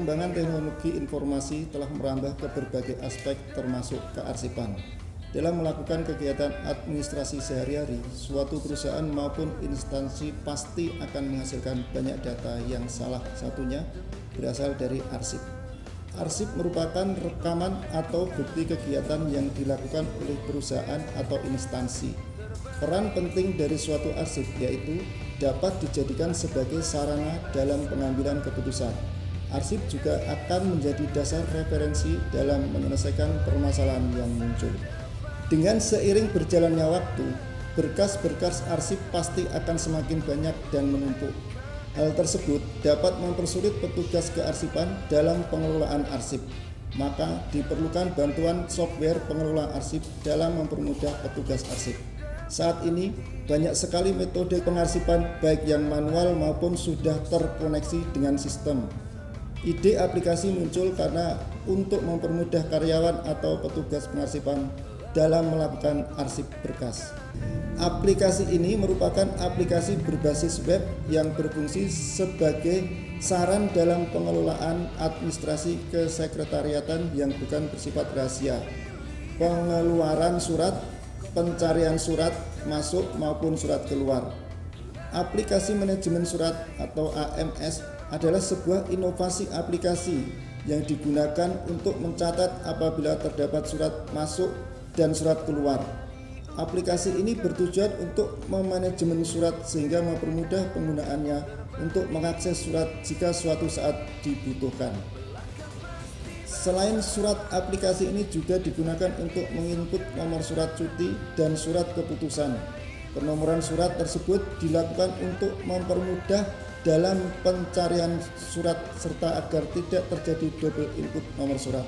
perkembangan teknologi informasi telah merambah ke berbagai aspek termasuk kearsipan. Dalam melakukan kegiatan administrasi sehari-hari, suatu perusahaan maupun instansi pasti akan menghasilkan banyak data yang salah satunya berasal dari arsip. Arsip merupakan rekaman atau bukti kegiatan yang dilakukan oleh perusahaan atau instansi. Peran penting dari suatu arsip yaitu dapat dijadikan sebagai sarana dalam pengambilan keputusan. Arsip juga akan menjadi dasar referensi dalam menyelesaikan permasalahan yang muncul. Dengan seiring berjalannya waktu, berkas-berkas arsip pasti akan semakin banyak dan menumpuk. Hal tersebut dapat mempersulit petugas kearsipan dalam pengelolaan arsip. Maka diperlukan bantuan software pengelola arsip dalam mempermudah petugas arsip. Saat ini banyak sekali metode pengarsipan baik yang manual maupun sudah terkoneksi dengan sistem. Ide aplikasi muncul karena untuk mempermudah karyawan atau petugas pengarsipan dalam melakukan arsip berkas. Aplikasi ini merupakan aplikasi berbasis web yang berfungsi sebagai saran dalam pengelolaan administrasi kesekretariatan yang bukan bersifat rahasia, pengeluaran surat, pencarian surat masuk maupun surat keluar. Aplikasi manajemen surat atau AMS adalah sebuah inovasi aplikasi yang digunakan untuk mencatat apabila terdapat surat masuk dan surat keluar. Aplikasi ini bertujuan untuk memanajemen surat sehingga mempermudah penggunaannya untuk mengakses surat jika suatu saat dibutuhkan. Selain surat, aplikasi ini juga digunakan untuk menginput nomor surat cuti dan surat keputusan. Penomoran surat tersebut dilakukan untuk mempermudah dalam pencarian surat serta agar tidak terjadi double input nomor surat.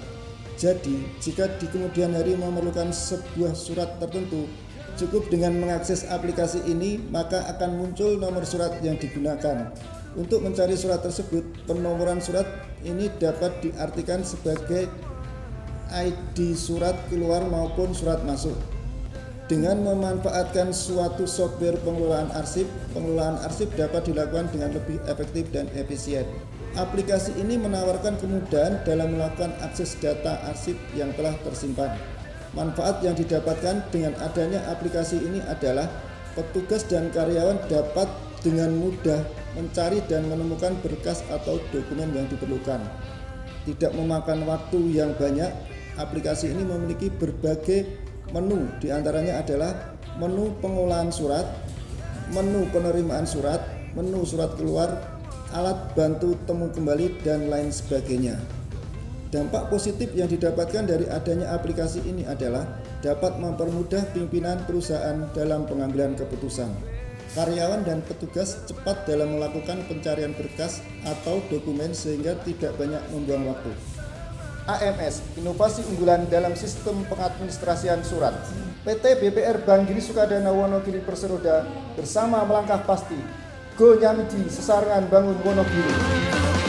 Jadi, jika di kemudian hari memerlukan sebuah surat tertentu, cukup dengan mengakses aplikasi ini, maka akan muncul nomor surat yang digunakan. Untuk mencari surat tersebut, penomoran surat ini dapat diartikan sebagai ID surat keluar maupun surat masuk. Dengan memanfaatkan suatu software pengelolaan arsip dapat dilakukan dengan lebih efektif dan efisien. Aplikasi ini menawarkan kemudahan dalam melakukan akses data arsip yang telah tersimpan. Manfaat yang didapatkan dengan adanya aplikasi ini adalah petugas dan karyawan dapat dengan mudah mencari dan menemukan berkas atau dokumen yang diperlukan. Tidak memakan waktu yang banyak, aplikasi ini memiliki berbagai menu, diantaranya adalah menu pengolahan surat, menu penerimaan surat, menu surat keluar, alat bantu temu kembali, dan lain sebagainya. Dampak positif yang didapatkan dari adanya aplikasi ini adalah dapat mempermudah pimpinan perusahaan dalam pengambilan keputusan. Karyawan dan petugas cepat dalam melakukan pencarian berkas atau dokumen sehingga tidak banyak membuang waktu. AMS, inovasi unggulan dalam sistem pengadministrasian surat. PT BPR Bank Giri Sukadana Wonogiri Perseroda bersama melangkah pasti. Go Nyamji Sesarengan Bangun Wonogiri.